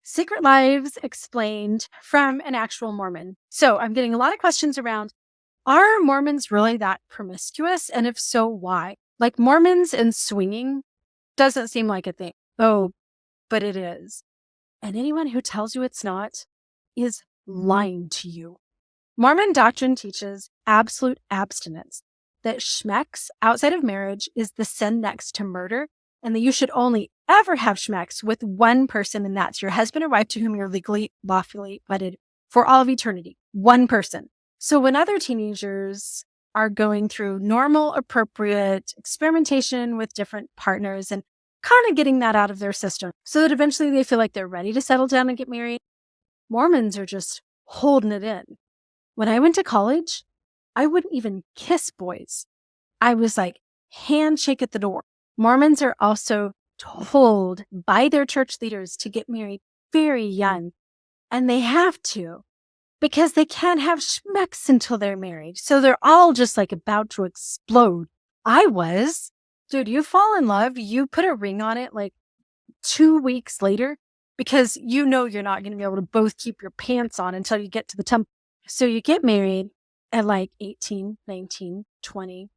Secret Lives Explained from an actual Mormon. So I'm getting a lot of questions around, are Mormons really that promiscuous? And if so, why? Like Mormons and swinging doesn't seem like a thing. Oh, but it is. And anyone who tells you it's not is lying to you. Mormon doctrine teaches absolute abstinence, that schmex outside of marriage is the sin next to murder, and that you should only ever have schmex with one person, and that's your husband or wife to whom you're legally, lawfully wedded for all of eternity. One person. So when other teenagers are going through normal, appropriate experimentation with different partners and kind of getting that out of their system so that eventually they feel like they're ready to settle down and get married, Mormons are just holding it in. When I went to college, I wouldn't even kiss boys. I was like, handshake at the door. Mormons are also told by their church leaders to get married very young. And they have to because they can't have schmex until they're married. So they're all just like about to explode. I was. Dude, you fall in love, you put a ring on it like 2 weeks later because you know you're not going to be able to both keep your pants on until you get to the temple. So you get married at like 18, 19, 20,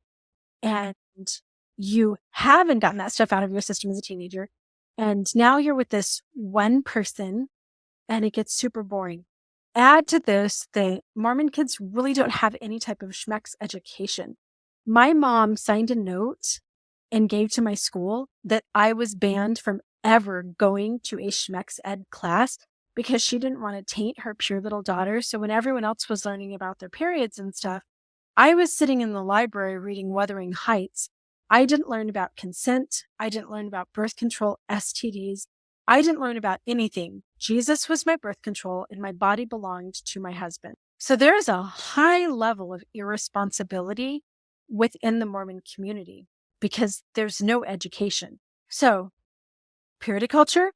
and you haven't gotten that stuff out of your system as a teenager. And now you're with this one person and it gets super boring. Add to this that Mormon kids really don't have any type of schmex education. My mom signed a note and gave to my school that I was banned from ever going to a schmex ed class because she didn't want to taint her pure little daughter. So when everyone else was learning about their periods and stuff, I was sitting in the library reading Wuthering Heights. I didn't learn about consent. I didn't learn about birth control, STDs. I didn't learn about anything. Jesus was my birth control and my body belonged to my husband. So there is a high level of irresponsibility within the Mormon community because there's no education. So purity culture,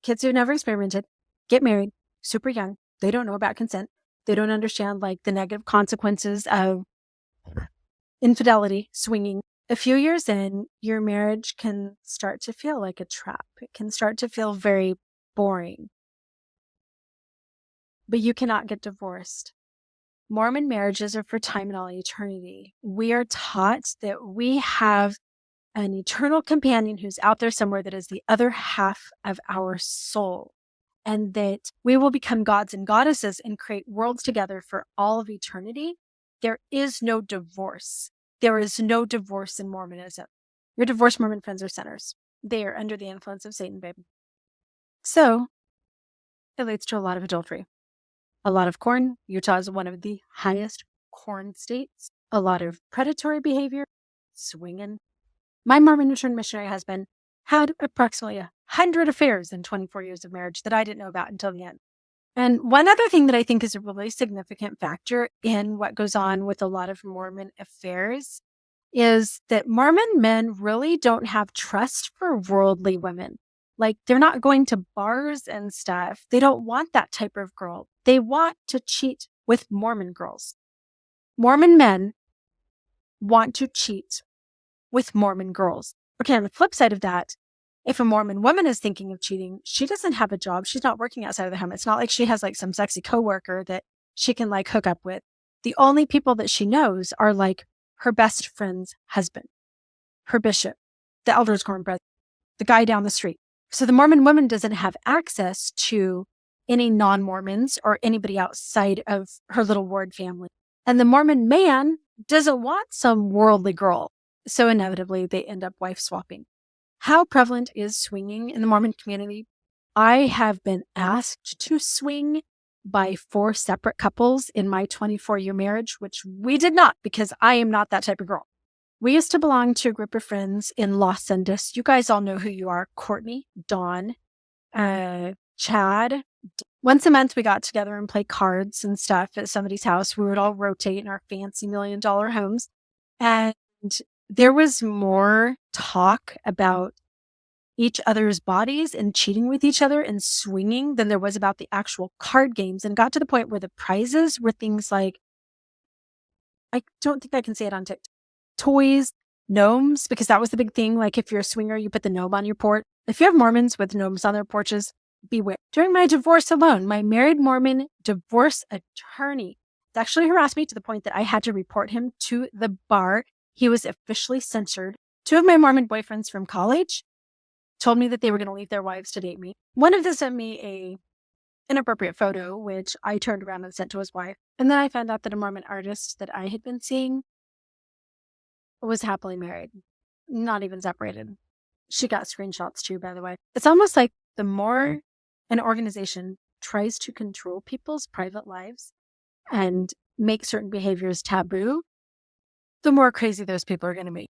kids who never experimented, get married super young. They don't know about consent. They don't understand like the negative consequences of infidelity, swinging. A few years in, your marriage can start to feel like a trap. It can start to feel very boring. But you cannot get divorced. Mormon marriages are for time and all eternity. We are taught that we have an eternal companion who's out there somewhere that is the other half of our soul, and that we will become gods and goddesses and create worlds together for all of eternity. There is no divorce. There is no divorce in Mormonism. Your divorced Mormon friends are sinners. They are under the influence of Satan, babe. So it leads to a lot of adultery. A lot of corn. Utah is one of the highest corn states. A lot of predatory behavior, swinging. My Mormon returned missionary husband had approximately 100 affairs in 24 years of marriage that I didn't know about until the end. And one other thing that I think is a really significant factor in what goes on with a lot of Mormon affairs is that Mormon men really don't have trust for worldly women. Like they're not going to bars and stuff. They don't want that type of girl. They want to cheat with Mormon girls. Mormon men want to cheat with Mormon girls. Okay, on the flip side of that, if a Mormon woman is thinking of cheating, she doesn't have a job. She's not working outside of the home. It's not like she has like some sexy coworker that she can like hook up with. The only people that she knows are like her best friend's husband, her bishop, the elders quorum president, the guy down the street. So the Mormon woman doesn't have access to any non-Mormons or anybody outside of her little ward family. And the Mormon man doesn't want some worldly girl. So inevitably, they end up wife swapping. How prevalent is swinging in the Mormon community? I have been asked to swing by 4 separate couples in my 24-year marriage, which we did not because I am not that type of girl. We used to belong to a group of friends in Los Angeles. You guys all know who you are. Courtney, Dawn, Chad. Once a month, we got together and played cards and stuff at somebody's house. We would all rotate in our fancy $1 million homes. And there was more talk about each other's bodies and cheating with each other and swinging than there was about the actual card games, and got to the point where the prizes were things like, I don't think I can say it on TikTok, toys, gnomes, because that was the big thing. Like if you're a swinger, you put the gnome on your porch. If you have Mormons with gnomes on their porches, beware. During my divorce alone, my married Mormon divorce attorney actually harassed me to the point that I had to report him to the bar. He was officially censored. Two of my Mormon boyfriends from college told me that they were going to leave their wives to date me. One of them sent me a inappropriate photo, which I turned around and sent to his wife. And then I found out that a Mormon artist that I had been seeing was happily married, not even separated. She got screenshots too, by the way. It's almost like the more an organization tries to control people's private lives and make certain behaviors taboo, the more crazy those people are going to be.